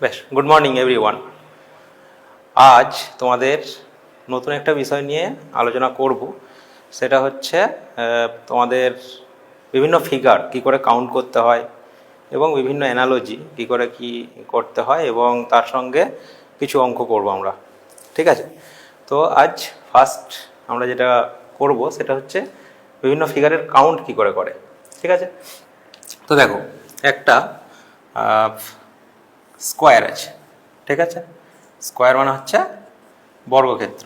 বেশ, good morning everyone. আজ তোমাদের নতুন একটা বিষয় নিয়ে আলোচনা করব। সেটা হচ্ছে তোমাদের বিভিন্ন ফিগার কি করে কাউন্ট করতে হয় এবং বিভিন্ন অ্যানালজি কি করে কি করতে হয় এবং তার সঙ্গে কিছু অঙ্ক করব আমরা। ঠিক আছে? তো আজ ফার্স্ট আমরা যেটা করব সেটা হচ্ছে বিভিন্ন ফিগারের কাউন্ট কি করে করে। ঠিক আছে? তো দেখো, একটা স্কোয়ার আছে। ঠিক আছে? স্কোয়ার মানে হচ্ছে বর্গক্ষেত্র।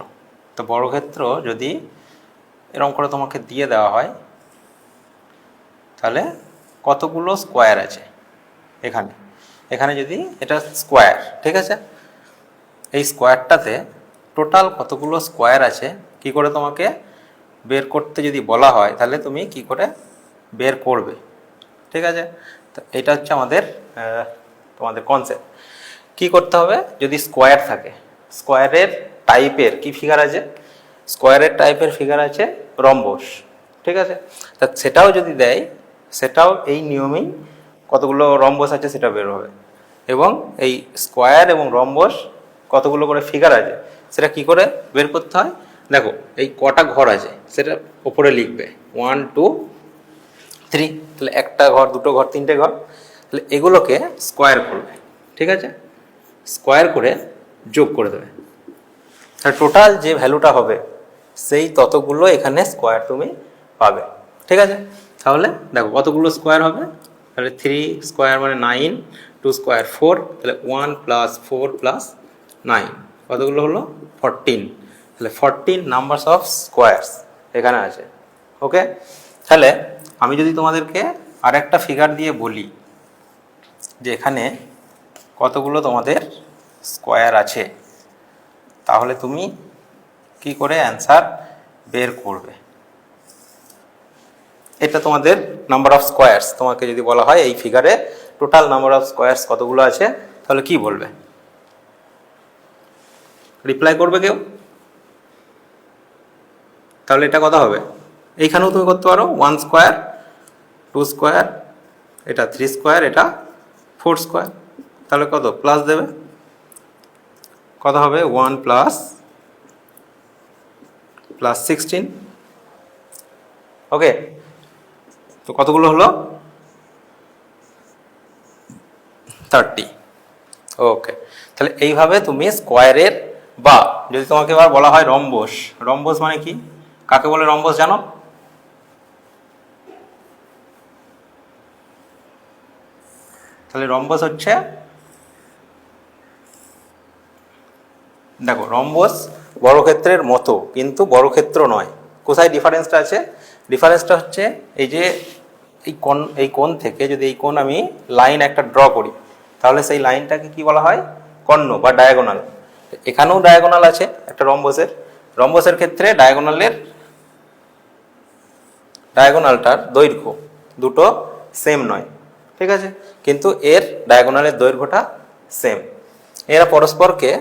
তো বর্গক্ষেত্র যদি এরকম করে তোমাকে দিয়ে দেওয়া হয় তাহলে কতগুলো স্কোয়ার আছে এখানে এখানে যদি এটা স্কোয়ার, ঠিক আছে, এই স্কোয়ারটাতে টোটাল কতগুলো স্কোয়ার আছে কি করে তোমাকে বের করতে যদি বলা হয় তাহলে তুমি কি করে বের করবে। ঠিক আছে? তো এটা হচ্ছে আমাদের তোমাদের কনসেপ্ট। কি করতে হবে, যদি স্কোয়ার থাকে, স্কোয়ারের টাইপের কি ফিগার আছে, স্কোয়ারের টাইপের ফিগার আছে রম্বস। ঠিক আছে? তা সেটাও যদি দেয়, সেটাও এই নিয়মেই কতগুলো রম্বস আছে সেটা বের হবে, এবং এই স্কোয়ার এবং রম্বস কতগুলো করে ফিগার আছে সেটা কি করে বের করতে হয়। দেখো, এই কটা ঘর আছে সেটা ওপরে লিখবে 1 2 3, তাহলে একটা ঘর, দুটো ঘর, তিনটে ঘর, তাহলে এগুলোকে স্কোয়ার করবে। ঠিক আছে? স্কোয়ার করে যোগ করে দেবে, তাহলে টোটাল যে ভ্যালুটা হবে সেই ততগুলো এখানে স্কোয়ার তুমি পাবে। ঠিক আছে? তাহলে দেখো কতগুলো স্কোয়ার হবে, তাহলে 3 স্কোয়ার মানে 9, 2 স্কোয়ার 4, তাহলে 1 + 4 + 9 কতগুলো হলো 14। তাহলে 14 নাম্বারস অফ স্কোয়ারস এখানে আছে। ওকে? তাহলে আমি যদি তোমাদেরকে আরেকটা ফিগার দিয়ে বলি যে এখানে কতগুলো তোমাদের স্কোয়ার আছে, তাহলে তুমি কি করে অ্যান্সার বের করবে। এটা তোমাদের নাম্বার অফ স্কোয়ারস, তোমাকে যদি বলা হয় এই ফিগারে টোটাল নাম্বার অফ স্কোয়ারস কতগুলো আছে তাহলে কি বলবে, রিপ্লাই করবে কেউ? তাহলে এটা কত হবে, এইখানেও তুমি করতে পারো 1 স্কোয়ার 2 স্কোয়ার, এটা 3 স্কোয়ার, এটা 4 স্কোয়ার, তাহলে কত প্লাস দেবে, কত হবে 1 + 16। ওকে? তো কতগুলো হলো 30। ওকে, তাহলে এইভাবে তুমি স্কোয়ারের, বা যদি তোমাকে এবার বলা হয় রম্বস, রম্বস মানে কি, কাকে বলে রম্বস জানো? তাহলে রম্বস হচ্ছে, দেখো রম্বস বর্গক্ষেত্রের মতো কিন্তু বর্গক্ষেত্র নয়। কোথায় ডিফারেন্সটা আছে, ডিফারেন্সটা হচ্ছে এই যে এই কোণ থেকে যদি এই কোণ আমি লাইন একটা ড্র করি তাহলে সেই লাইনটাকে কি বলা হয়, কর্ণ বা ডায়াগোনাল। এখানেও ডায়াগোনাল আছে একটা রম্বসের, রম্বসের ক্ষেত্রে ডায়াগোনালটার দৈর্ঘ্য দুটো সেম নয়। ঠিক আছে? কিন্তু এর ডায়াগোনালের দৈর্ঘ্যটা সেম। এরা পরস্পরকে,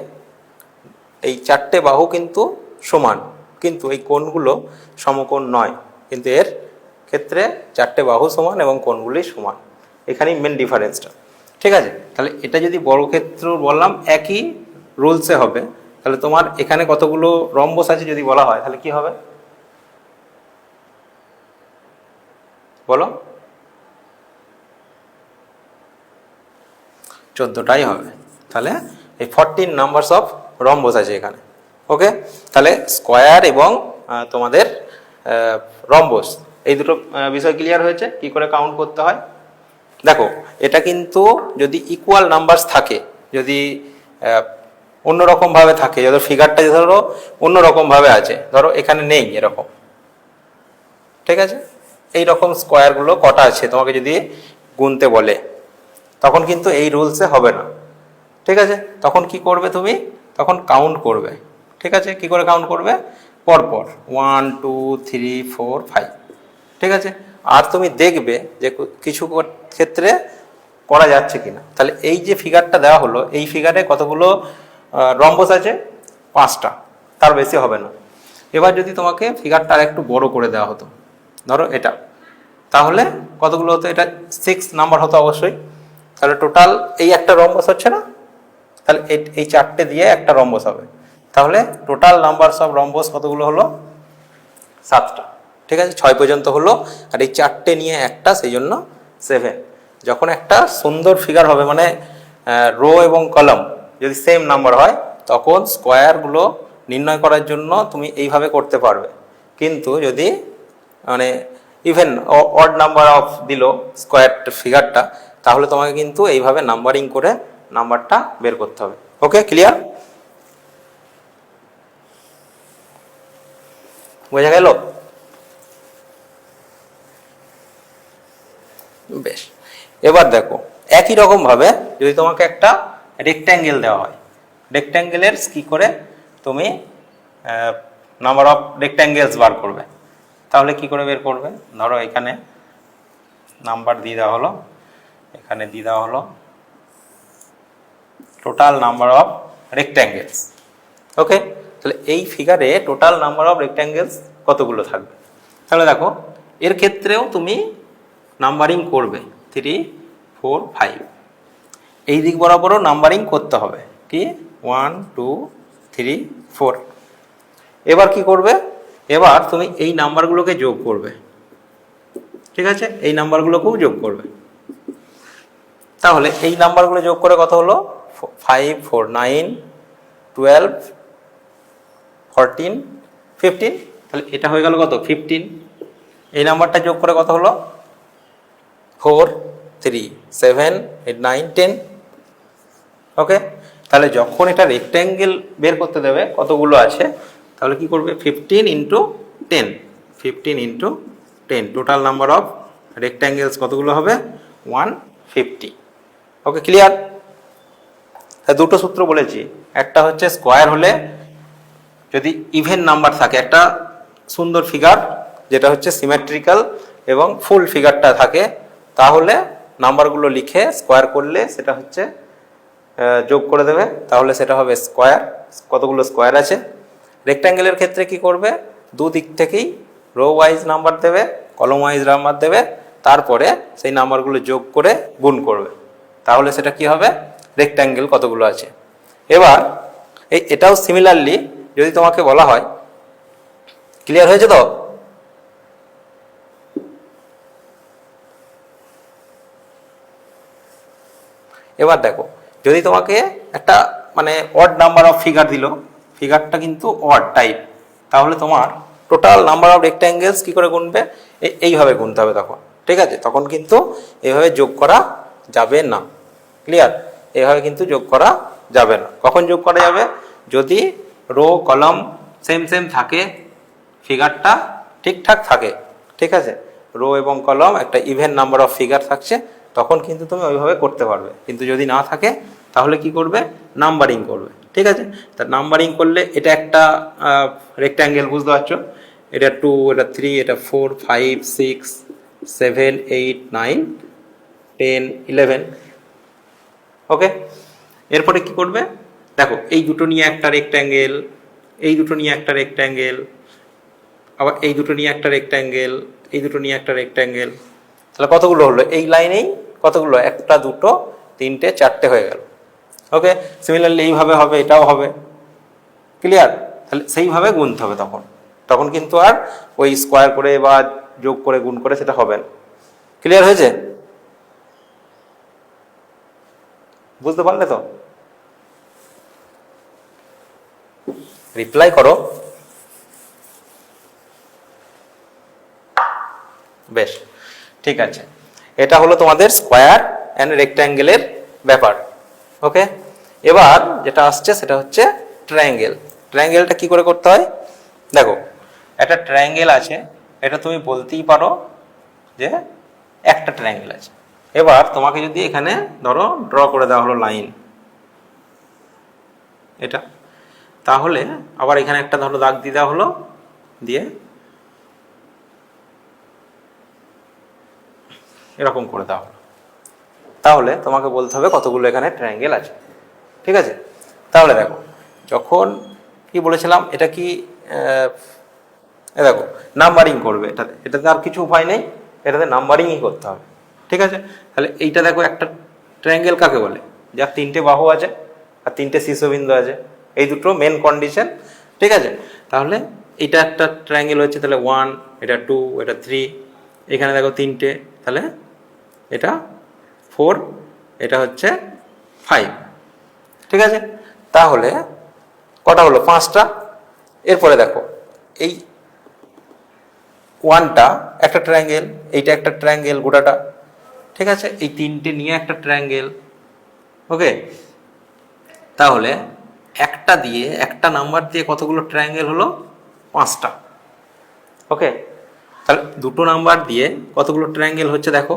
এই চারটে বাহু কিন্তু সমান, কিন্তু এই কোণগুলো সমকোণ নয়, কিন্তু এর ক্ষেত্রে চারটে বাহু সমান এবং কোণগুলি সমান। এখানেই মেন ডিফারেন্সটা। ঠিক আছে? তাহলে এটা যদি বর্গক্ষেত্র বললাম একই রুলসে হবে, তাহলে তোমার এখানে কতগুলো রম্বস আছে যদি বলা হয় তাহলে কি হবে বলো? 14টাই হবে। তাহলে এই 14 নাম্বারস অফ রম্বস আছে এখানে। ওকে? তাহলে স্কোয়ার এবং তোমাদের রম্বস, এই দুটো বিষয় ক্লিয়ার হয়েছে কি করে কাউন্ট করতে হয়। দেখো, এটা কিন্তু যদি ইকুয়াল নাম্বারস থাকে, যদি অন্যরকমভাবে থাকে, ধরো ফিগারটা ধরো অন্যরকমভাবে আছে, ধরো এখানে নেই এরকম, ঠিক আছে, এই রকম স্কোয়ারগুলো কটা আছে তোমাকে যদি গুনতে বলে, তখন কিন্তু এই রুলসে হবে না। ঠিক আছে? তখন কি করবে তুমি, তখন কাউন্ট করবে। ঠিক আছে? কি করে কাউন্ট করবে, পরপর 1 2 3 4 5। ঠিক আছে? আর তুমি দেখবে যে কিছু ক্ষেত্রে করা যাচ্ছে কিনা। তাহলে এই যে ফিগারটা দেওয়া হলো, এই ফিগারে কতগুলো রম্বস আছে, 5টা, তার বেশি হবে না। এবার যদি তোমাকে ফিগারটা আর একটু বড় করে দেওয়া হতো, ধরো এটা, তাহলে কতগুলো হতো, এটা 6 নাম্বার হতো অবশ্যই। তাহলে টোটাল এই একটা রম্বস হচ্ছে না, তাহলে এই চারটে দিয়ে একটা রম্বস হবে। তাহলে টোটাল নাম্বার অফ রম্বস কতগুলো হলো? 7টা। ঠিক আছে, 6 পর্যন্ত হলো, আর এই চারটে নিয়ে একটা, সেই জন্য 7। যখন একটা সুন্দর ফিগার হবে, মানে রো এবং কলাম যদি সেম নাম্বার হয়, তখন স্কোয়ারগুলো নির্ণয় করার জন্য তুমি এইভাবে করতে পারবে। কিন্তু যদি মানে ইভেন অড নাম্বার অফ দিল স্কোয়ার ফিগারটা, তাহলে তোমাকে কিন্তু এইভাবে নাম্বারিং করে নাম্বারটা বের করতে হবে। ওকে, ক্লিয়ার? বোঝা গেল? বেশ, এবার দেখো একই রকম ভাবে যদি তোমাকে একটা রেক্ট্যাঙ্গেল দেওয়া হয়, রেক্ট্যাঙ্গেলের কি করে তুমি নাম্বার অফ রেক্ট্যাঙ্গেলস বার করবে, তাহলে কি করে বের করবে? ধরো এখানে নাম্বার দিয়ে দেওয়া হলো, এখানে দিয়ে দেওয়া হলো টোটাল নাম্বার অফ রেক্ট্যাঙ্গেলস। ওকে, তাহলে এই ফিগারে টোটাল নাম্বার অফ রেক্ট্যাঙ্গেলস কতগুলো থাকবে? তাহলে দেখো এর ক্ষেত্রেও তুমি নাম্বারিং করবে 3, 4, 5। এই দিক বরাবরও নাম্বারিং করতে হবে, কি 1, 2, 3, 4। এবার কি করবে? এবার তুমি এই নাম্বারগুলোকে যোগ করবে। ঠিক আছে, এই নাম্বারগুলোকেও যোগ করবে। তাহলে এই নাম্বারগুলো যোগ করে কত হলো? 5, 4, 9, 12, 14, 15। তাহলে এটা হয়ে গেল কত? 15। এই নাম্বারটা যোগ করে কত হলো? 4, 3, 7, 8, 9, 10। ওকে, তাহলে যখন এটা রেক্ট্যাঙ্গেল বের করতে দেবে কতগুলো আছে, তাহলে কি করবে? 15 into 10, 15 into 10, total number of rectangles কতগুলো হবে? 150। Okay, clear? দুটো সূত্র বলেছি, একটা হচ্ছে স্কোয়ার হলে যদি ইভেন নাম্বার থাকে, একটা সুন্দর ফিগার যেটা হচ্ছে সিমেট্রিক্যাল এবং ফুল ফিগারটা থাকে, তাহলে নাম্বারগুলো লিখে স্কোয়ার করলে সেটা হচ্ছে যোগ করে দেবে, তাহলে সেটা হবে স্কোয়ার। কতগুলো স্কোয়ার আছে? রেক্ট্যাঙ্গেলের ক্ষেত্রে কি করবে? দুদিক থেকেই রো ওয়াইজ নাম্বার দেবে, কলম ওয়াইজ নাম্বার দেবে, তারপরে সেই নাম্বারগুলো যোগ করে গুণ করবে, তাহলে সেটা কি হবে? রেক্ট্যাঙ্গেল কতগুলো আছে। এবার এটাও সিমিলারলি যদি তোমাকে বলা হয়, ক্লিয়ার হয়েছে তো? এবার দেখো যদি তোমাকে একটা মানে অড নাম্বার অফ ফিগার দিল, ফিগারটা কিন্তু অড টাইপ, তাহলে তোমার টোটাল নাম্বার অফ রেক্ট্যাঙ্গেলস কি করে গুনবে? এইভাবে গুনতে হবে তখন। ঠিক আছে, তখন কিন্তু এইভাবে যোগ করা যাবে না। ক্লিয়ার? এইভাবে কিন্তু যোগ করা যাবে না। কখন যোগ করা যাবে? যদি রো কলাম সেম সেম থাকে, ফিগারটা ঠিকঠাক থাকে। ঠিক আছে, রো এবং কলাম একটা ইভেন নাম্বার অফ ফিগার থাকছে, তখন কিন্তু তুমি ওইভাবে করতে পারবে। কিন্তু যদি না থাকে তাহলে কি করবে? নাম্বারিং করবে। ঠিক আছে, তা নাম্বারিং করলে এটা একটা রেক্ট্যাঙ্গেল, বুঝতে পারছো? এটা 2, এটা 3, এটা 4, 5, 6, 7, 8, 9, 10, 11। ওকে, এরপরে কি করবে? দেখো এই দুটো নিয়ে একটা রেক্ট্যাঙ্গেল, এই দুটো নিয়ে একটা রেক্ট্যাঙ্গেল, আবার এই দুটো নিয়ে একটা রেক্ট্যাঙ্গেল, এই দুটো নিয়ে একটা রেক্ট্যাঙ্গেল। তাহলে কতগুলো হলো? এই লাইনেই কতগুলো? 1, 2, 3, 4টে হয়ে গেল। ওকে, সিমিলারলি এইভাবে হবে, এটাও হবে। ক্লিয়ার? তাহলে সেইভাবে গুনতে হবে তখন, তখন কিন্তু আর ওই স্কোয়ার করে বা যোগ করে গুণ করে সেটা হবে না। ক্লিয়ার হয়েছে? বুঝতে পারলে তো? রিপ্লাই করো। বেশ, ঠিক আছে, এটা হলো তোমাদের স্কোয়ার অ্যান্ড রেক্ট্যাঙ্গেলের ব্যাপার। ওকে, এবার যেটা আসছে সেটা হচ্ছে ট্রায়াঙ্গেল। ট্রায়াঙ্গেলটা কি করে করতে হয়? দেখো একটা ট্রায়াঙ্গেল আছে, এটা তুমি বলতেই পারো যে একটা ট্রায়াঙ্গেল আছে। এবার তোমাকে যদি এখানে ধরো ড্র করে দেওয়া হলো লাইন, এটা, তাহলে আবার এখানে একটা ধরো দাগ দিয়ে দেওয়া হলো, দিয়ে এরকম করে দেওয়া হলো, তাহলে তোমাকে বলতে হবে কতগুলো এখানে ট্রায়াঙ্গেল আছে। ঠিক আছে, তাহলে দেখো যখন কি বলেছিলাম, এটা কি দেখো নাম্বারিং করবে, এটাতে আর কিছু উপায় নেই, এটাতে নাম্বারিংই করতে হবে। ঠিক আছে, তাহলে এইটা দেখো একটা ট্রায়াঙ্গেল কাকে বলে? যার 3টে বাহু আছে, আর 3টে শীর্ষবিন্দু আছে, এই দুটো মেন কন্ডিশন। ঠিক আছে, তাহলে এটা একটা ট্রায়াঙ্গেল হচ্ছে, তাহলে 1, এটা 2, এটা 3, এখানে দেখো 3টে, তাহলে এটা 4, এটা হচ্ছে 5। ঠিক আছে, তাহলে কটা হলো? 5টা। এরপরে দেখো এই 1টা একটা ট্রায়াঙ্গেল, এইটা একটা ট্রায়াঙ্গেল গোটাটা। ঠিক আছে, এই 3টে নিয়ে একটা ট্রায়াঙ্গেল। ওকে, তাহলে একটা দিয়ে, একটা নাম্বার দিয়ে কতগুলো ট্রায়াঙ্গেল হলো? 5টা। ওকে, তাহলে দুটো নাম্বার দিয়ে কতগুলো ট্রায়াঙ্গেল হচ্ছে দেখো,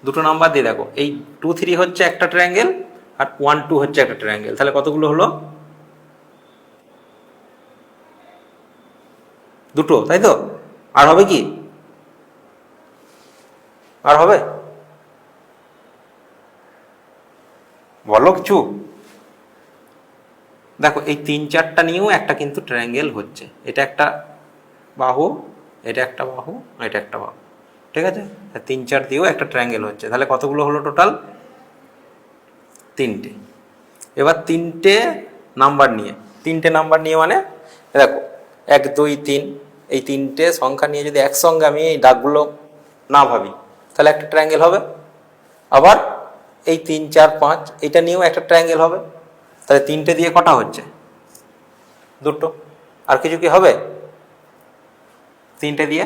দুটো নাম্বার দিয়ে দেখো, এই 2, 3 হচ্ছে একটা ট্রায়াঙ্গেল, আর 1, 2 হচ্ছে একটা ট্রায়াঙ্গেল। তাহলে কতগুলো হলো? দুটো, তাই তো? আর হবে কি? আর হবে? বলো কিছু। দেখো এই 3-4টা নিয়েও একটা কিন্তু ট্রায়াঙ্গেল হচ্ছে। এটা একটা বাহু, এটা একটা বাহু, এটা একটা বাহু। ঠিক আছে, 3-4 দিয়েও একটা ট্রায়াঙ্গেল হচ্ছে। তাহলে কতগুলো হলো টোটাল? 3টে। এবার 3টে নাম্বার নিয়ে, 3টে নাম্বার নিয়ে মানে দেখো 1, 2, 3, এই 3টে সংখ্যা নিয়ে যদি একসঙ্গে আমি এই দাগগুলো না ভাবি, তাহলে একটা ট্রায়াঙ্গেল হবে। আবার এই 3, 4, 5 এটা নিয়েও একটা ট্রায়াঙ্গেল হবে। তাহলে 3টে দিয়ে কটা হচ্ছে? দুটো। আর কিছু কি হবে? 3টে দিয়ে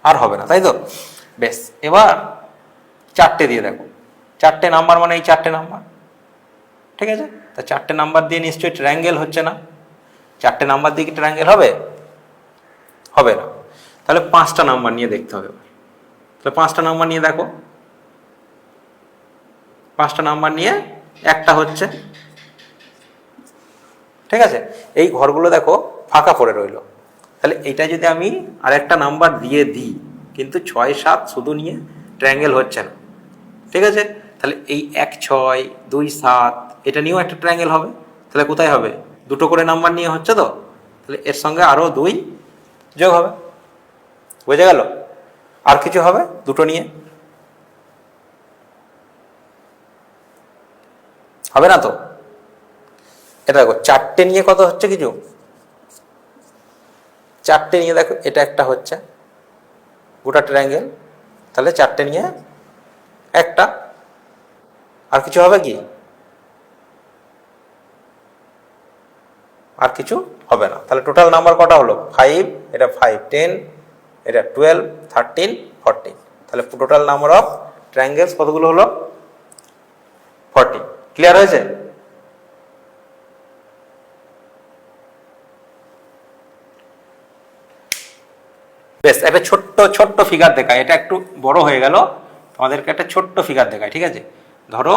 আর হবে না, তাই তো? বেশ, এবার 4টে দিয়ে দেখো, 4টে নাম্বার মানে এই 4টে নাম্বার। ঠিক আছে, তা 4টে নাম্বার দিয়ে নিশ্চয়ই ট্রায়াঙ্গেল হচ্ছে না। 4টে নাম্বার দিয়ে কি ট্রায়াঙ্গেল হবে? হবে না। তাহলে 5টা নাম্বার নিয়ে দেখতে হবে। তাহলে 5টা নাম্বার নিয়ে দেখো, 5টা নাম্বার নিয়ে একটা হচ্ছে। ঠিক আছে, এই ঘরগুলো দেখো ফাঁকা পড়ে রইল। তাহলে এটা যদি আমি আরেকটা নাম্বার দিয়ে দিই, কিন্তু 6, 7 শুধু নিয়ে ট্রায়াঙ্গেল হচ্ছে না। ঠিক আছে, তাহলে এই 1, 6, 2, 7 এটা নিয়েও একটা ট্রায়াঙ্গেল হবে। তাহলে কোথায় হবে? দুটো করে নাম্বার নিয়ে হচ্ছে তো, তাহলে এর সঙ্গে আরও 2 যোগ হবে। বুঝে গেল? আর কিছু হবে দুটো নিয়ে? হবে না তো। এটা দেখো 4টে নিয়ে কত হচ্ছে কিছু? 4টে নিয়ে দেখো এটা একটা হচ্ছে গোটা ট্রায়াঙ্গেল। তাহলে 4টে নিয়ে একটা। আর কিছু হবে কি? আর কিছু হবে না। তাহলে টোটাল নাম্বার কটা হলো? 5, এটা 5, 10, এটা 12, 13, 14। তাহলে টোটাল নাম্বার অফ ট্রায়াঙ্গেলস কতগুলো হলো? 40। ক্লিয়ার হয়েছে? বেশ, একটা ছোট্ট ছোট্ট ফিগার দেখায়, এটা একটু বড় হয়ে গেল, তোমাদেরকে একটা ছোট্ট ফিগার দেখায়। ঠিক আছে, ধরো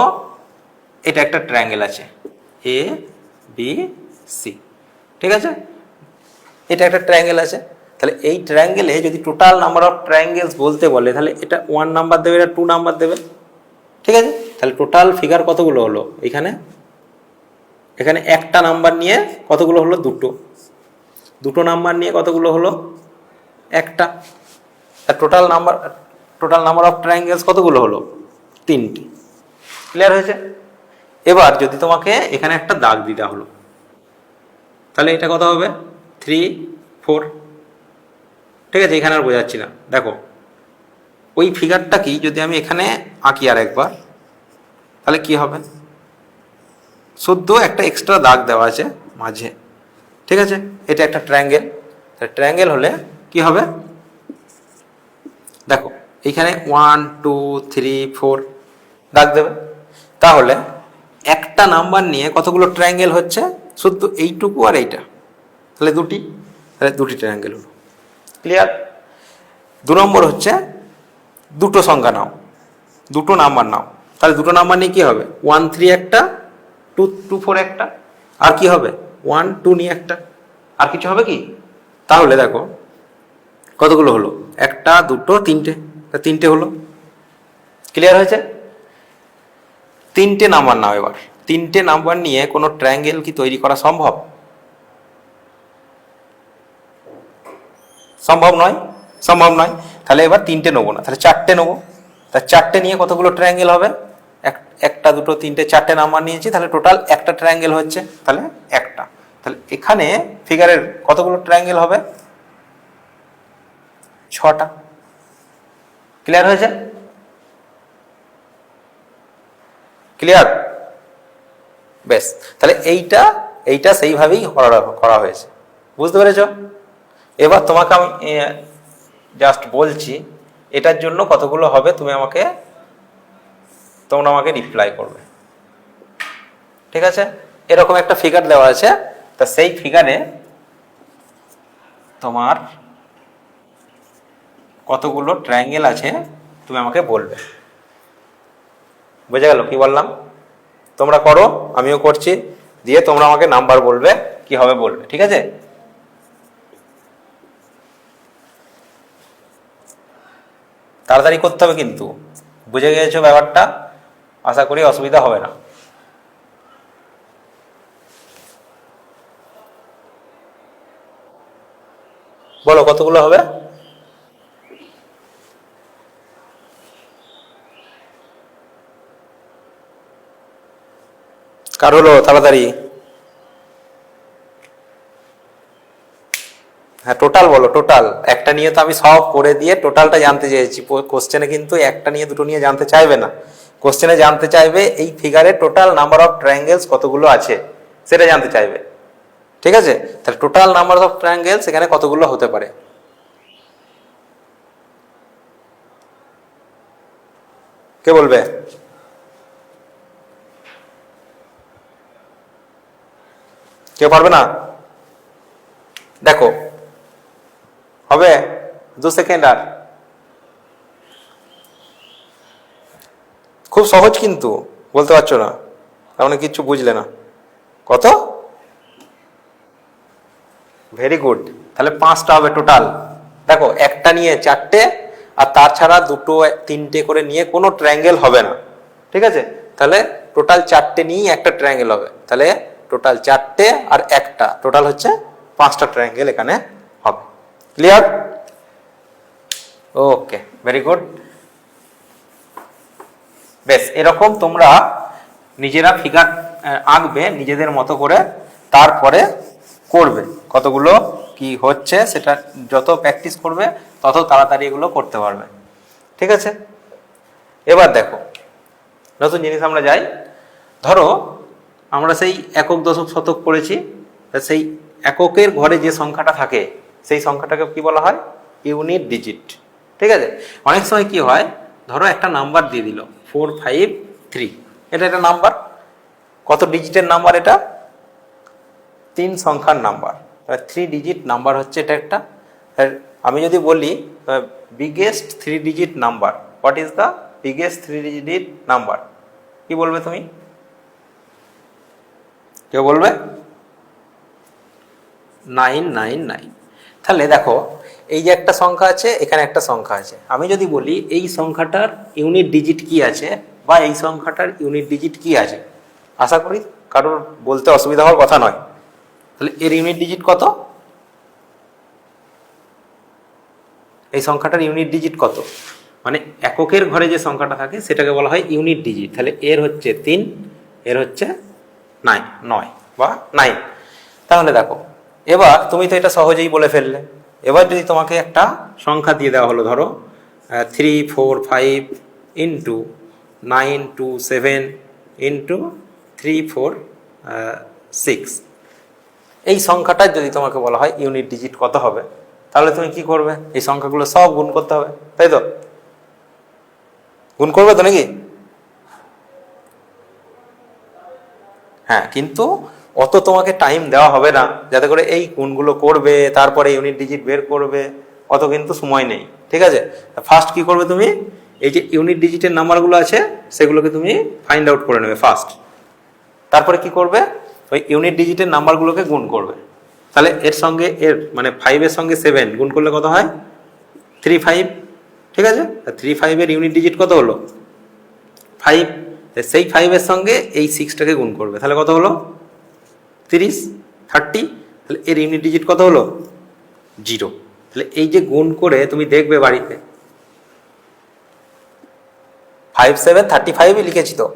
এটা একটা ট্রায়াঙ্গেল আছে এ বি সি। ঠিক আছে, এটা একটা ট্রায়াঙ্গেল আছে। তাহলে এই ট্রায়াঙ্গেলে যদি টোটাল নাম্বার অফ ট্রায়াঙ্গেলস বলতে বলে, তাহলে এটা 1 নাম্বার দেবে, এটা 2 নাম্বার দেবে। ঠিক আছে, তাহলে টোটাল ফিগার কতগুলো হলো? এখানে এখানে একটা নাম্বার নিয়ে কতগুলো হলো? দুটো। দুটো নাম্বার নিয়ে কতগুলো হলো? একটা। টোটাল নাম্বার অফ ট্রায়াঙ্গেলস কতগুলো হলো? 3টে। ক্লিয়ার হয়েছে? এবার যদি তোমাকে এখানে একটা দাগ দিতে হলো, তাহলে এটা কত হবে? 3, 4। ঠিক আছে, এখানে আর বোঝাচ্ছি না। দেখো ওই ফিগারটা কি যদি আমি এখানে আঁকি আর একবার, তাহলে কি হবে? শুদ্ধ একটা এক্সট্রা দাগ দেওয়া আছে মাঝে। ঠিক আছে, এটা একটা ট্রায়াঙ্গেল। ট্রায়াঙ্গেল হলে কি হবে? দেখো এইখানে 1, 2, 3, 4 দাগ দেবে। তাহলে একটা নাম্বার নিয়ে কতগুলো ট্রায়াঙ্গেল হচ্ছে? শুধু এইটুকু আর এইটা, তাহলে দুটি। তাহলে দুটি ট্রায়াঙ্গেল হলো। ক্লিয়ার? 2 নম্বর হচ্ছে দুটো সংখ্যা নাও, দুটো নাম্বার নাও। তাহলে দুটো নাম্বার নিয়ে কি হবে? 1, 3 একটা, 2, 2, 4 একটা। আর কি হবে? 1, 2 নিয়ে একটা। আর কিছু হবে কি? তাহলে দেখো কতগুলো হলো? একটা, দুটো, 3টে। 3টে হলো। ক্লিয়ার হয়েছে? 3টে নাম্বার নাও। এবার 3টে নাম্বার নিয়ে কোনো ট্রায়াঙ্গেল কি তৈরি করা সম্ভব? সম্ভব নয়, সম্ভব নয়। তাহলে এবার 3টে নেবো না, তাহলে 4টে নেবো। তা 4টে নিয়ে কতগুলো ট্রায়াঙ্গেল হবে? একটা দুটো তিনটে চারটে নাম্বার নিয়েছি, তাহলে টোটাল একটা ট্রায়াঙ্গেল হচ্ছে, তাহলে একটা। তাহলে এখানে ফিগারের কতগুলো ট্রায়াঙ্গেল হবে? 6টা। ক্লিয়ার হয়েছে? ক্লিয়ার? বেশ, তাহলে এইটা সেইভাবেই করা হয়েছে, বুঝতে পেরেছ? এবার তোমাকে আমি জাস্ট বলছি এটার জন্য কতগুলো হবে, তোমরা আমাকে রিপ্লাই করবে, ঠিক আছে? এরকম একটা ফিগার দেওয়া আছে, তা সেই ফিগারে তোমার কতগুলো ট্রায়াঙ্গেল আছে তুমি আমাকে বলবে। বুঝে গেল কি বললাম? তোমরা করো, আমিও করছি, দিয়ে তোমরা আমাকে নাম্বার বলবে, কি হবে বলবে, ঠিক আছে? তাড়াতাড়ি করতে হবে কিন্তু, বুঝে গিয়েছো ব্যাপারটা? আশা করি অসুবিধা হবে না। বলো কতগুলো হবে? কার হলো? তাড়াতাড়ি। হ্যাঁ, টোটাল বলো, টোটাল। একটা নিয়ে তো আমি সব করে দিয়ে টোটালটা জানতে চেয়েছি। কোশ্চেনে কিন্তু একটা নিয়ে দুটো নিয়ে জানতে চাইবে না, কোশ্চেনে জানতে চাইবে এই ফিগারে টোটাল নাম্বার অফ ট্রায়াঙ্গেলস কতগুলো আছে সেটা জানতে চাইবে, ঠিক আছে? তাহলে টোটাল নাম্বার অফ ট্রায়াঙ্গেলস এখানে কতগুলো হতে পারে? কে বলবে? কেউ পারবে না? দেখো, হবে 2 সেকেন্ড আর। খুব সহজ কিন্তু, বলতে পারছো না তার মানে কিচ্ছু বুঝলে না। কত? Very good. তাহলে 5টা হবে টোটাল। দেখো, একটা নিয়ে 4টে, আর তার ছাড়া 2টো 3টে করে নিয়ে কোনো ট্রায়াঙ্গেল হবে না, ঠিক আছে? তাহলে টোটাল 4টে নিয়েই একটা ট্রায়াঙ্গেল হবে, তাহলে টোটাল 4টে আর একটা, টোটাল হচ্ছে 5টা ট্রায়াঙ্গেল এখানে হবে। ক্লিয়ার? ওকে, ভেরি গুড। বেশ, এরকম তোমরা নিজেরা ফিগার আঁকবে নিজেদের মতো করে, তারপরে করবে কতগুলো কি হচ্ছে সেটা যত প্র্যাকটিস করবে তত তাড়াতাড়ি এগুলো করতে পারবে, ঠিক আছে? এবার দেখো, নতুন জিনিস আমরা যাই। ধরো আমরা সেই একক দশক শতক করেছি, সেই এককের ঘরে যে সংখ্যাটা থাকে সেই সংখ্যাটাকে কি বলা হয়? ইউনিট ডিজিট, ঠিক আছে? অনেক সময় কি হয়, ধরো একটা নাম্বার দিয়ে দিল 453, এটা একটা নাম্বার, কত ডিজিটের নাম্বার? এটা 3 সংখ্যার নাম্বার, 3 ডিজিট নাম্বার হচ্ছে এটা একটা। আমি যদি বলি biggest 3 digit number, what is the biggest 3 digit number, কি বলবে তুমি? কেউ বলবে? 999। তাহলে দেখো, এই যে একটা সংখ্যা আছে, এখানে একটা সংখ্যা আছে, আমি যদি বলি এই সংখ্যাটার ইউনিট ডিজিট কি আছে, বা এই সংখ্যাটার ইউনিট ডিজিট কি আছে, আশা করি কারোর বলতে অসুবিধা হওয়ার কথা নয়। তাহলে এর ইউনিট ডিজিট কত? এই সংখ্যাটার ইউনিট ডিজিট কত? মানে এককের ঘরে যে সংখ্যাটা থাকে সেটাকে বলা হয় ইউনিট ডিজিট। তাহলে এর হচ্ছে 3, এর হচ্ছে 9 বা 9। তাহলে দেখো, এবার তুমি তো এটা সহজেই বলে ফেললে। এবার যদি তোমাকে একটা সংখ্যা দিয়ে দেওয়া হলো, ধরো 345 ইন্টু 927 ইন্টু 346, এই সংখ্যাটার যদি তোমাকে বলা হয় ইউনিট ডিজিট কত হবে, তাহলে তুমি কি করবে? এই সংখ্যাগুলো সব গুণ করতে হবে, তাই তো? গুণ করবে তো নাকি? হ্যাঁ, কিন্তু অত তোমাকে টাইম দেওয়া হবে না যাতে করে এই গুণগুলো করবে তারপরে ইউনিট ডিজিট বের করবে, অত কিন্তু সময় নেই, ঠিক আছে? ফার্স্ট কি করবে তুমি? এই যে ইউনিট ডিজিটের নাম্বারগুলো আছে সেগুলোকে তুমি ফাইন্ড আউট করে নেবে ফার্স্ট, তারপরে কি করবে? ওই ইউনিট ডিজিটের নাম্বারগুলোকে গুণ করবে। তাহলে এর সঙ্গে এর মানে 5-এর সঙ্গে 7 গুণ করলে কত হয়? 35, ঠিক আছে? 35-এর ইউনিট ডিজিট কত হলো? 5। সেই 5-এর সঙ্গে এই 6টাকে গুণ করবে, তাহলে কত হলো? 30। তাহলে এর ইউনিট ডিজিট কত হলো? 0। তাহলে এই যে গুণ করে তুমি দেখবে বাড়িতে 5 7 35ই লিখেছি তো,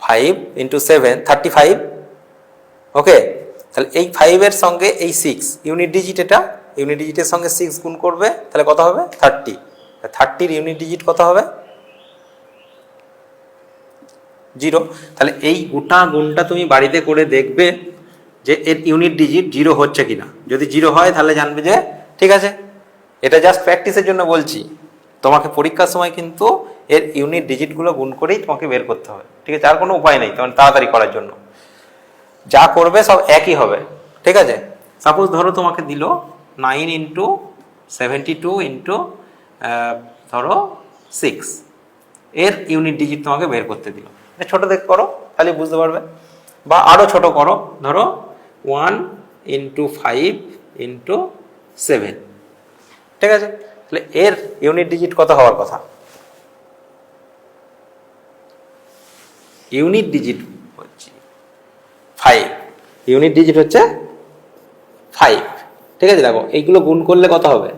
5 × 7 35। ওকে, তাহলে এই 5-এর সঙ্গে এই 6 ইউনিট ডিজিট, এটা ইউনিট ডিজিটের সঙ্গে 6 গুণ করবে, তাহলে কত হবে 30। 30-র ইউনিট ডিজিট কত হবে 0। তাহলে এই গোটা গুণটা তুমি বাড়িতে করে দেখবে যে এর ইউনিট ডিজিট 0 হচ্ছে কিনা। যদি 0 হয় তাহলে জানবে যে ঠিক আছে। এটা জাস্ট প্র্যাকটিসের জন্য বলছি, তোমাকে পরীক্ষার সময় কিন্তু এর ইউনিট ডিজিটগুলো গুণ করেই তোমাকে বের করতে হবে, ঠিক আছে? আর কোনো উপায় নেই তোমার তাড়াতাড়ি করার জন্য, যা করবে সব একই হবে, ঠিক আছে? সাপোজ ধরো তোমাকে দিল 9 × 72 ধরো 6, এর ইউনিট ডিজিট তোমাকে বের করতে দিল। ছোট দেখ করো, তাহলে বুঝতে পারবে, বা আরও ছোট করো, ধরো 1 × 5 × 7, ঠিক আছে? তাহলে এর ইউনিট ডিজিট কত হওয়ার কথা? ইউনিট ডিজিট হচ্ছে 5, ইউনিট ডিজিট হচ্ছে 5, ঠিক আছে? দেখো এইগুলো গুণ করলে কত হবে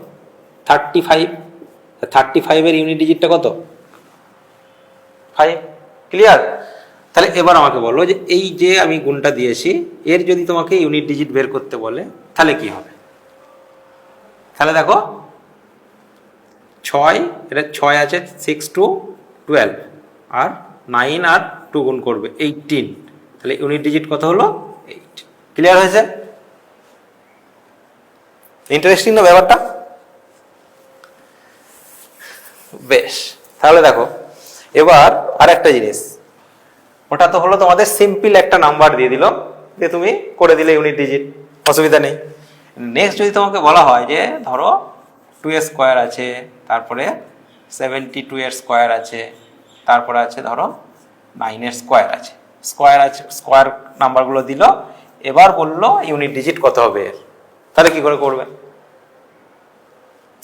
35। 35-এর ইউনিট ডিজিটটা কত 5। ক্লিয়ার? তাহলে এবার আমাকে বলো যে এই যে আমি গুণটা দিয়েছি এর যদি তোমাকে ইউনিট ডিজিট বের করতে বলে তাহলে কি হবে? তাহলে দেখো 6, এটা 6 আছে, 6 × 12, আর 9 আর 2 গুণ করবে 18, তাহলে ইউনিট ডিজিট কত হলো 8। ক্লিয়ার হয়েছে? ইন্টারেস্টিং না ব্যাপারটা? বেশ, তাহলে দেখো এবার আর একটা জিনিস, ওটা তো হলো তোমাদের সিম্পল একটা নাম্বার দিয়ে দিল, যে তুমি করে দিলে ইউনিট ডিজিট, অসুবিধা নেই। নেক্সট যদি তোমাকে বলা হয় যে ধরো 2 স্কোয়ার আছে, তারপরে 72 স্কোয়ার আছে, তারপরে আছে ধরো 9 স্কোয়ার আছে, স্কোয়ার নাম্বারগুলো দিল, এবার বললো ইউনিট ডিজিট কত হবে এর, তাহলে কি করে করবে?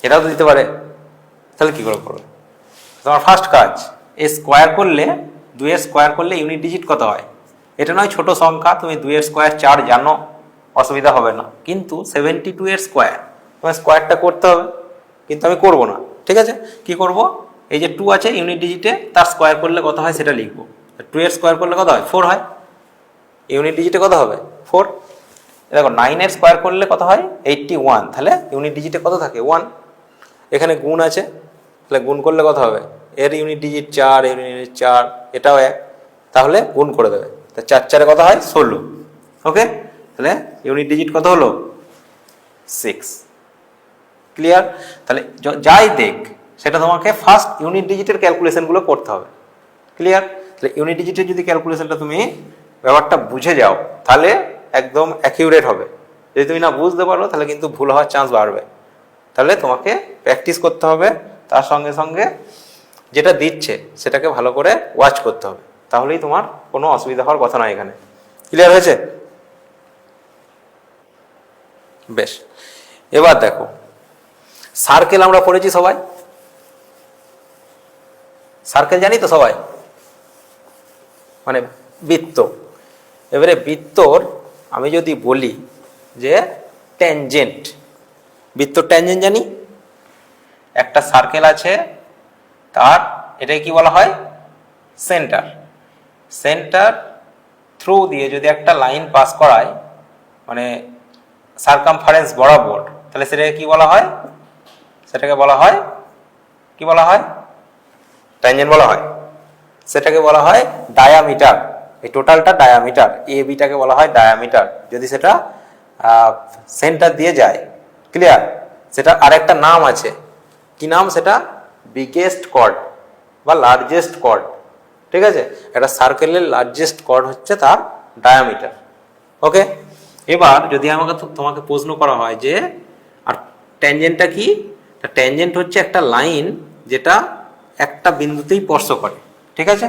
এটাও তো দিতে পারে, তাহলে কি করে করবে? তোমার ফার্স্ট কাজ, স্কোয়ার করলে 2 স্কোয়ার করলে ইউনিট ডিজিট কত হয়, এটা নয় ছোট সংখ্যা, তুমি 2 স্কোয়ার 4 জানো, অসুবিধা হবে না, কিন্তু 72 স্কোয়ার তোমার স্কোয়ারটা করতে হবে, কিন্তু আমি করব না, ঠিক আছে? কি করব, এই যে 2 আছে ইউনিট ডিজিটে, তার স্কোয়ার করলে কত হয় সেটা লিখবো। 2 স্কোয়ার করলে কত হয় 4 হয়, ইউনিট ডিজিটে কত হবে 4। দেখো 9 স্কোয়ার করলে কত হয় 81, তাহলে ইউনিট ডিজিটে কত থাকে 1। এখানে গুণ আছে, তাহলে গুণ করলে কত হবে, এর ইউনিট ডিজিট 4, এর ইউনিট 4, এটাও 1, তাহলে গুণ করে দেবে, তা 4 4 কত হয় 16। ওকে, তাহলে ইউনিট ডিজিট কত হলো 6। ক্লিয়ার? তাহলে যাই দেখ সেটা তোমাকে ফার্স্ট ইউনিট ডিজিটের ক্যালকুলেশনগুলো করতে হবে। ক্লিয়ার? তাহলে ইউনিট ডিজিটের যদি ক্যালকুলেশনটা তুমি ব্যাপারটা বুঝে যাও তাহলে একদম অ্যাকিউরেট হবে। যদি তুমি না বুঝতে পারো তাহলে কিন্তু ভুল হওয়ার চান্স বাড়বে। তাহলে তোমাকে প্র্যাকটিস করতে হবে, তার সঙ্গে সঙ্গে যেটা দিচ্ছে সেটাকে ভালো করে ওয়াচ করতে হবে, তাহলেই তোমার কোনো অসুবিধা হওয়ার কথা নয় এখানে। ক্লিয়ার হয়েছে? বেশ, এবার দেখো সার্কেল আমরা পড়েছি সবাই, সার্কেল জানি তো সবাই, মানে বৃত্ত। এবারে বৃত্তর আমি যদি বলি যে ট্যানজেন্ট, বৃত্তর ট্যানজেন্ট জানি, একটা সার্কেল আছে, তার এটাকে কি বলা হয় সেন্টার। সেন্টার থ্রু দিয়ে যদি একটা লাইন পাস করায়, মানে সারকামফারেন্স বরাবর, তাহলে সেটাকে কি বলা হয়, সেটাকে বলা হয় কি বলা হয়, ট্যানজেন্ট বলা হয়। সেটাকে বলা হয় ডায়ামিটার, এই টোটালটা ডায়ামিটার, এ বিটাকে বলা হয় ডায়ামিটার, যদি সেটা সেন্টার দিয়ে যায়। ক্লিয়ার? সেটা আরেকটা নাম আছে, কি নাম সেটা, বিগেস্ট কর্ড বা লার্জেস্ট কর্ড। ঠিক আছে, একটা সার্কেলের লার্জেস্ট কর্ড হচ্ছে তার ডায়ামিটার। ওকে, এবার যদি আমাকে তোমাকে প্রশ্ন করা হয় যে আর ট্যানজেন্টটা কি, ট্যানজেন্ট হচ্ছে একটা লাইন যেটা একটা বিন্দুতেই স্পর্শ করে। ঠিক আছে,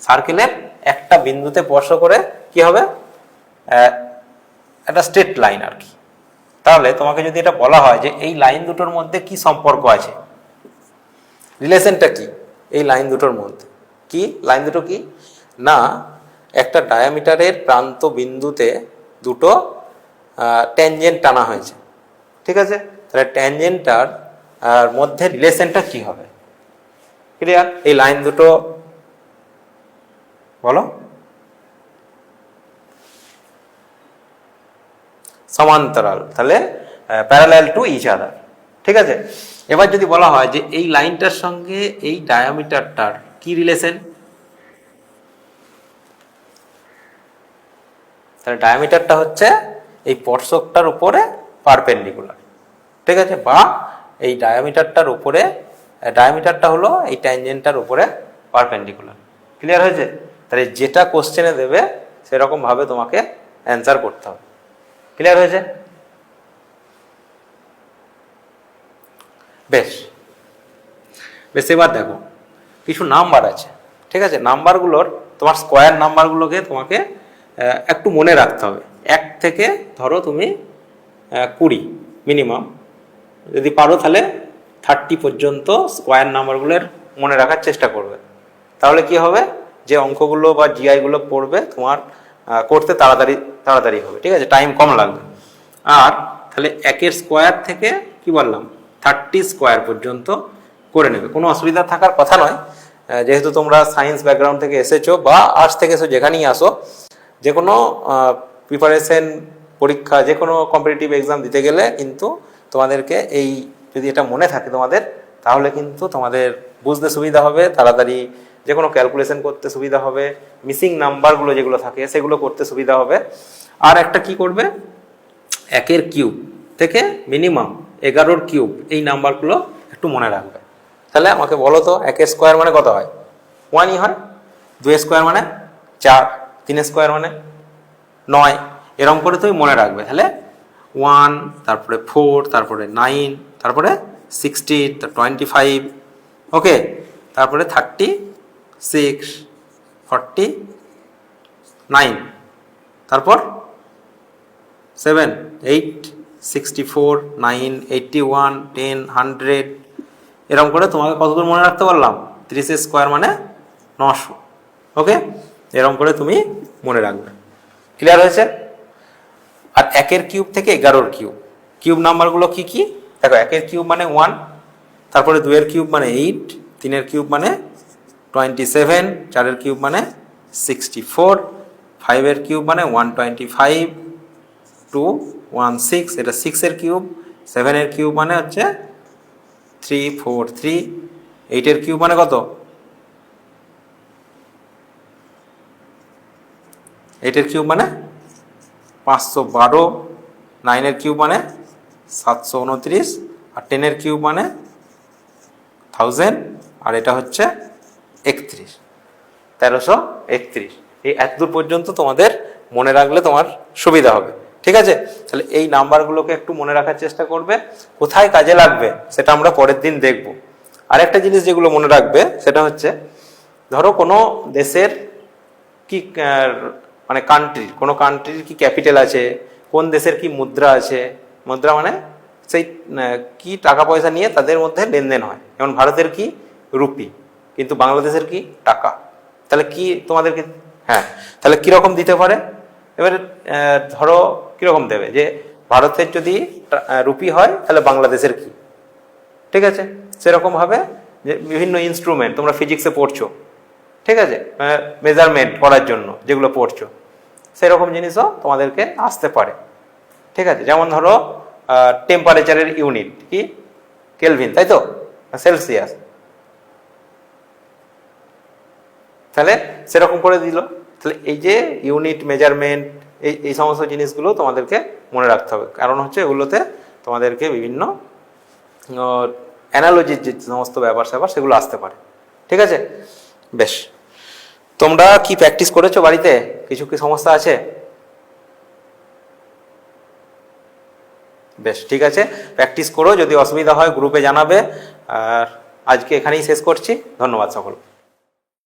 সার্কেলের একটা বিন্দুতে স্পর্শ করে কি হবে, একটা স্ট্রেট লাইন আর কি। তাহলে তোমাকে যদি এটা বলা হয় যে এই লাইন দুটোর মধ্যে কি সম্পর্ক আছে, রিলেশনটা কি এই লাইন দুটোর মধ্যে, কি লাইন দুটো কি না, একটা ডায়ামিটারের প্রান্ত বিন্দুতে দুটো ট্যানজেন্ট টানা হয়েছে। ঠিক আছে, তাহলে ট্যানজেন্টটার মধ্যে রিলেশনটা কি হবে, ক্লিয়ার? এই লাইন দুটো বলো সমান্তরাল, তাহলে প্যারালাল টু ইচ আদার। ঠিক আছে, এবার যদি বলা হয় যে এই লাইনটার সঙ্গে এই ডায়ামিটারটার কি রিলেশন, তাহলে ডায়ামিটারটা হচ্ছে এই স্পর্শকটার উপরে পারপেন্ডিকুলার। ঠিক আছে, বা এই ডায়ামিটারটার উপরে, ডায়ামিটারটা হলো এই ট্যানজেন্টটার উপরে পারপেন্ডিকুলার। ক্লিয়ার হয়েছে? তাহলে যেটা কোশ্চেনে দেবে সেরকম ভাবে তোমাকে অ্যান্সার করতে হবে। ক্লিয়ার হয়েছে? বেশ বেশ, এবার দেখো কিছু নাম্বার আছে। ঠিক আছে, নাম্বারগুলোর তোমার স্কোয়ার নাম্বারগুলোকে তোমাকে একটু মনে রাখতে হবে। 1 থেকে ধরো তুমি 20 মিনিমাম, যদি পারো তাহলে 30 পর্যন্ত স্কোয়ার নাম্বারগুলোর মনে রাখার চেষ্টা করবে। তাহলে কি হবে, যে অঙ্কগুলো বা জিআইগুলো পড়বে তোমার করতে তাড়াতাড়ি হবে। ঠিক আছে, টাইম কম লাগবে। আর তাহলে 1 স্কোয়ার থেকে কি বললাম 30 স্কোয়ার পর্যন্ত করে নেবে, কোনো অসুবিধা থাকার কথা নয়। যেহেতু তোমরা সায়েন্স ব্যাকগ্রাউন্ড থেকে এসেছো বা আর্টস থেকে এসো, যেখানেই আসো, যে কোনো প্রিপারেশন পরীক্ষা, যে কোনো কম্পিটিটিভ এক্সাম দিতে গেলে কিন্তু তোমাদেরকে এই যদি এটা মনে থাকে তোমাদের, তাহলে কিন্তু তোমাদের বুঝতে সুবিধা হবে, তাড়াতাড়ি যে কোনো ক্যালকুলেশন করতে সুবিধা হবে, মিসিং নাম্বারগুলো যেগুলো থাকে সেগুলো করতে সুবিধা হবে। আর একটা কি করবে, 1 কিউব থেকে মিনিমাম 11 কিউব এই নাম্বারগুলো একটু মনে রাখবে। তাহলে আমাকে বলো তো 1 স্কোয়ার মানে কত হয়? 1ই হয়। 2 স্কোয়ার মানে 4, 3 স্কোয়ার মানে 9, এরকম করে তুমি মনে রাখবে। তাহলে 1, তারপরে 4, তারপরে 9, তারপরে 16, 25, ওকে, তারপরে 36, 49, তারপর 7, 8, 64, 9, 81, 10, 100, এরকম করে তোমাকে কতদূর মনে রাখতে পারলাম? 30 স্কোয়ার মানে 900। ওকে, এরকম করে তুমি মনে রাখবে। ক্লিয়ার হয়েছে? আর 1 কিউব থেকে 11 কিউব, কিউব নাম্বারগুলো কি কি দেখো। 1 কিউব মানে 1, তারপরে 2 কিউব মানে 8, 3 কিউব মানে 27, 4 কিউব মানে 64, 5 কিউব মানে 125, 216, এটা 6 কিউব, 7 কিউব মানে হচ্ছে 343, 8 কিউব মানে কত? 8 কিউব মানে 512, 9 কিউব মানে 729, আর 10 কিউব মানে 1000, আর এটা হচ্ছে 31, 1331। এই এতদূর পর্যন্ত তোমাদের মনে রাখলে তোমার সুবিধা হবে। ঠিক আছে, তাহলে এই নাম্বারগুলোকে একটু মনে রাখার চেষ্টা করবে। কোথায় কাজে লাগবে সেটা আমরা পরের দিন দেখব। আরেকটা জিনিস যেগুলো মনে রাখবে সেটা হচ্ছে, ধরো কোনো দেশের কি মানে কোনো কান্ট্রির কি ক্যাপিটাল আছে, কোন দেশের কি মুদ্রা আছে। মুদ্রা মানে সেই কি টাকা পয়সা নিয়ে তাদের মধ্যে লেনদেন হয়। যেমন ভারতের কি রুপি, কিন্তু বাংলাদেশের কি টাকা। তাহলে কি তোমাদেরকে, হ্যাঁ, তাহলে কিরকম দিতে পারে? এবারে ধরো কিরকম দেবে, যে ভারতের যদি রুপি হয় তাহলে বাংলাদেশের কি। ঠিক আছে, সেরকম ভাবে যে বিভিন্ন ইনস্ট্রুমেন্ট তোমরা ফিজিক্সে পড়ছো, ঠিক আছে, মেজারমেন্ট করার জন্য যেগুলো পড়ছো, সেরকম জিনিসও তোমাদেরকে আসতে পারে। ঠিক আছে, যেমন ধরো টেম্পারেচারের ইউনিট কি কেলভিন, তাই তো, সেলসিয়াস, তাহলে সেরকম করে দিল। তাহলে এই যে ইউনিট মেজারমেন্ট, এই সমস্ত জিনিসগুলো তোমাদেরকে মনে রাখতে হবে, কারণ হচ্ছে এগুলোতে তোমাদেরকে বিভিন্ন অ্যানালজির যে সমস্ত ব্যাপার স্যাপার সেগুলো আসতে পারে। ঠিক আছে, বেশ, তোমরা কি প্র্যাকটিস করেছো বাড়িতে? কিছু কি সমস্যা আছে? বেশ, ঠিক আছে, প্র্যাকটিস করো, যদি অসুবিধা হয় গ্রুপে জানাবে। আর আজকে এখানেই শেষ করছি, ধন্যবাদ সকল।